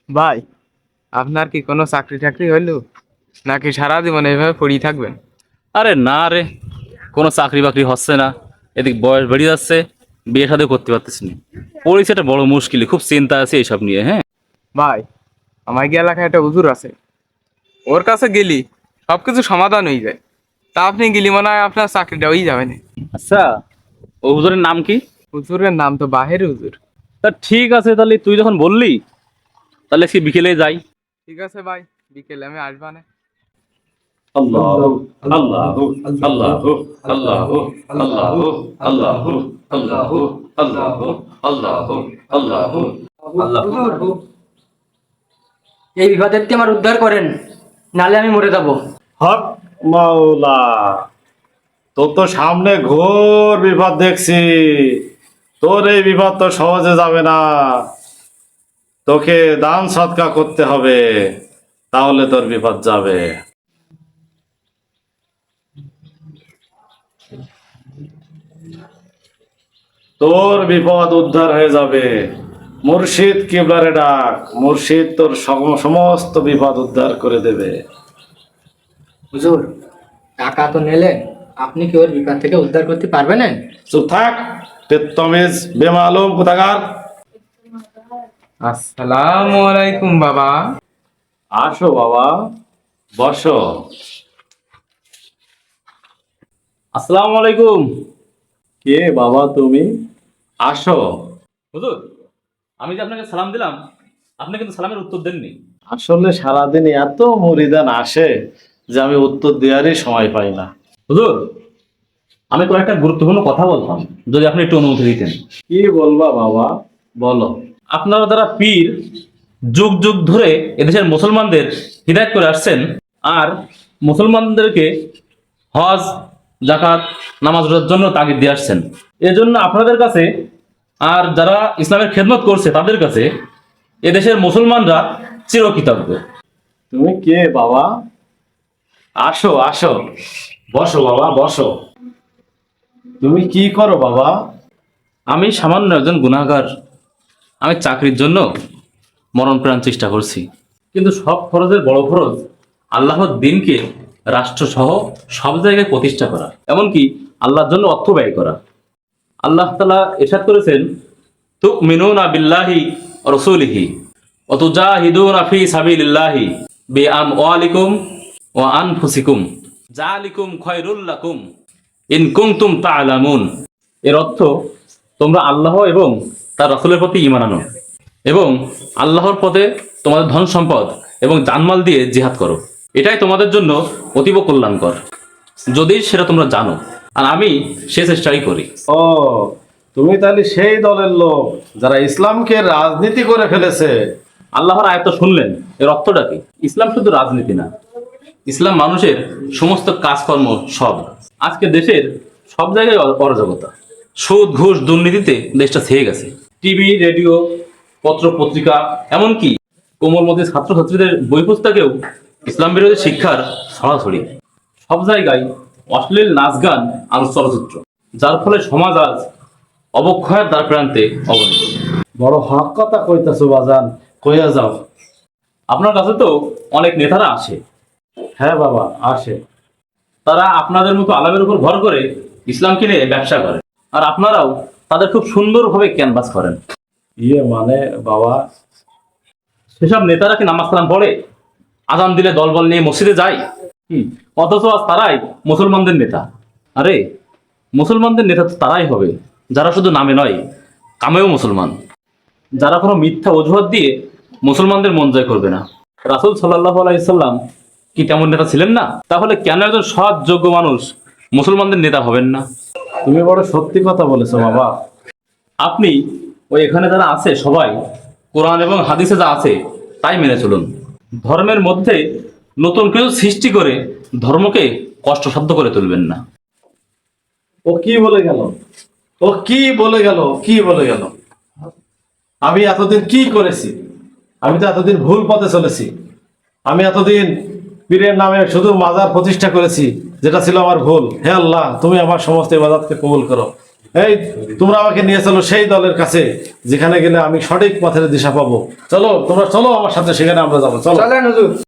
ভাই, আপনার কি কোনো চাকরি টাকরি হইলো, নাকি সারা জীবন এইভাবে পড়েই থাকবেন? আরে না রে, কোনো চাকরি বাকরি হচ্ছে না। এদিক বয়স বেড়ে যাচ্ছে, বিয়ে শাদী করতে পারতেছি না। পরিচয়টা বড় মুশকিল, খুব চিন্তা আছে এইসব নিয়ে। হ্যাঁ ভাই, আমার গিয়ে এলাকায় একটা হুজুর আছে, ওর কাছে গেলি সবকিছু সমাধান হয়ে যায়। তা আপনি গেলি মনে হয় আপনার চাকরিটা হয়ে যাবে না। আচ্ছা, ও হুজুরের নাম কি? হুজুরের নাম তো বাহের হুজুর। তা ঠিক আছে, তাহলে তুই যখন বললি তাহলে সে বিকেলে যাই। ঠিক আছে ভাই, বিকেলে আমি আসবানে। আল্লাহু আল্লাহু আল্লাহু আল্লাহু আল্লাহু আল্লাহু আল্লাহু আল্লাহু আল্লাহু আল্লাহু আল্লাহু। এই বিপদের থেকে আমার উদ্ধার করেন, নালে আমি মরে যাব। হক মাওলা, তোর তো সামনে ঘোর বিপদ দেখছি। তোর এই বিপদ তো সহজে যাবে না। তোকে দান সৎকা করতে হবে, তাহলে তোর বিপদ যাবে। তোর বিপদ উদ্ধার হয়ে যাবে। মুর্শিদ কিবলারে ডাক, মুর্শিদ তোর সমস্ত বিপদ উদ্ধার করে দেবে। হুজুর, টাকা তো নিলেন, আপনি কি ওর বিপদ থেকে উদ্ধার করতে পারবেন না? চুপ থাক, তেত্তমিজ বেমালুম কোথাকার। আসসালামু আলাইকুম বাবা। আসো বাবা, বসো। আসসালামু আলাইকুম। কে বাবা তুমি? আসো। হুজুর, আমি যে আপনাকে সালাম দিলাম, আপনি কিন্তু সালামের উত্তর দেননি। আসলে সারাদিন এত মুরিদান আসে যে আমি উত্তর দেওয়ারই সময় পাই না। হুজুর, আমি কয়েকটা গুরুত্বপূর্ণ কথা বলতাম, যদি আপনি একটু অনুমতি দিতেন। কি বলবা বাবা, বলো। আপনারা যারা পীর, যুগ যুগ ধরে এদেশের মুসলমানদের হিদায়ত করে আসছেন, আর মুসলমানদেরকে হজ, জাকাত, নামাজ রোজার জন্য তাগিদ দিয়ে আসছেন। এজন্য আপনাদের কাছে আর যারা ইসলামের খেদমত করছে তাদের কাছে এদেশের মুসলমানরা চিরকৃতজ্ঞ। তুমি কে বাবা? আসো আসো, বসো বাবা বসো। তুমি কি করো বাবা? আমি সামান্য একজন গুনাহগার। আমি চাকরির জন্য মরণ প্রাণ চেষ্টা করছি, কিন্তু সব খরচের বড় খরচ আল্লাহর দিনকে রাষ্ট্রসহ সব জায়গায় প্রতিষ্ঠা করা, এমনকি আল্লাহর জন্য অর্থ ব্যয় করা। আল্লাহ তাআলা ইরশাদ করেছেন, তুমিনুনা বিল্লাহি ওয়া রাসূলিহি ওয়া তুজাহিদুনা ফি সাবিলিল্লাহি বিআমওয়ালিকুম ওয়া আনফুসিকুম যালিকুম খায়রুল লাকুম ইন কুনতুম তা'লামুন। এর অর্থ, তোমরা আল্লাহ এবং তার রাসূলের প্রতি ঈমান আনো এবং আল্লাহর পথে তোমাদের ধন সম্পদ এবং জানমাল দিয়ে জিহাদ করো। এটাই তোমাদের জন্য অতীব কল্যাণকর, যদি সেটা তোমরা জানো। আর আমি সে চেষ্টাই করি। ও, তুমি তাহলে সেই দলের লোক যারা ইসলামকে রাজনীতি করে ফেলেছে। আল্লাহর আয়াত শুনলেন, এর অর্থটা কি? ইসলাম শুধু রাজনীতি না, ইসলাম মানুষের সমস্ত কাজকর্ম। সব আজকে দেশের সব জায়গায় অরাজকতা, সুদ ঘুষ দুর্নীতিতে দেশটা ছেয়ে গেছে। টিভি, রেডিও, পত্র পত্রিকা, এমনকি কোমলমতি ছাত্রছাত্রীদের বই পুস্তকেও ইসলাম বিরোধী শিক্ষার ছড়াছড়ি। সব জায়গায় অশ্লীল নাচ গান আর চলচ্চিত্র, যার ফলে সমাজ আজ অবক্ষয়ের দ্বার প্রান্তে অবনীত। বড় হক কথা কইতাছো বাজান, কইয়া যাও। আপনার কাছে তো অনেক নেতারা আসে, হ্যাঁ বাবা, আসে। তারা আপনাদের মতো আলামের উপর ভর করে ইসলামকে নিয়ে ব্যবসা করে, আর আপনারাও তাদের খুব সুন্দরভাবে ক্যানভাস করেন। মানে বাবা, সেসব নেতারা কি নামাজ কালাম পড়ে, আজান দিলে দলবল নিয়ে মসজিদে যায়? অথচ আজ তারাই মুসলমানদের নেতা। আরে, মুসলমানদের নেতা তো তারাই হবে যারা শুধু নামে নয়, কামেও মুসলমান, যারা কোনো মিথ্যা অজুহাত দিয়ে মুসলমানদের মন জয় করবে না। রাসূল সাল্লাল্লাহু আলাইহি সাল্লাম কি তেমন নেতা ছিলেন না? তাহলে কেন একজন সৎ যোগ্য মানুষ মুসলমানদের নেতা হবেন না? তুমি বড় সত্যি কথা বলেছো বাবা। আপনি ওই এখানে যারা আছে সবাই কোরআন এবং হাদিসে যা আছে তাই মেনে চলুন। ধর্মের মধ্যে নতুন কিছু সৃষ্টি করে ধর্মকে কষ্টসাধ্য করে তুলবেন না। ও কি বলে গেল, ও কি বলে গেল, কি বলে গেল? আমি এতদিন কি করেছি? আমি তো এতদিন ভুল পথে চলেছি। আমি এতদিন পীরের নামে শুধু মাজার প্রতিষ্ঠা করেছি, যেটা ছিল আমার ভুল। হে আল্লাহ, তুমি আমার সমস্ত ইবাদতকে কবুল করো। এই তোমরা আমাকে নিয়ে চলো সেই দলের কাছে, যেখানে গেলে আমি সঠিক পথের দিশা পাবো। চলো তোমরা, চলো আমার সাথে, সেখানে আমরা যাবো, চলো। চলেন হুজুর।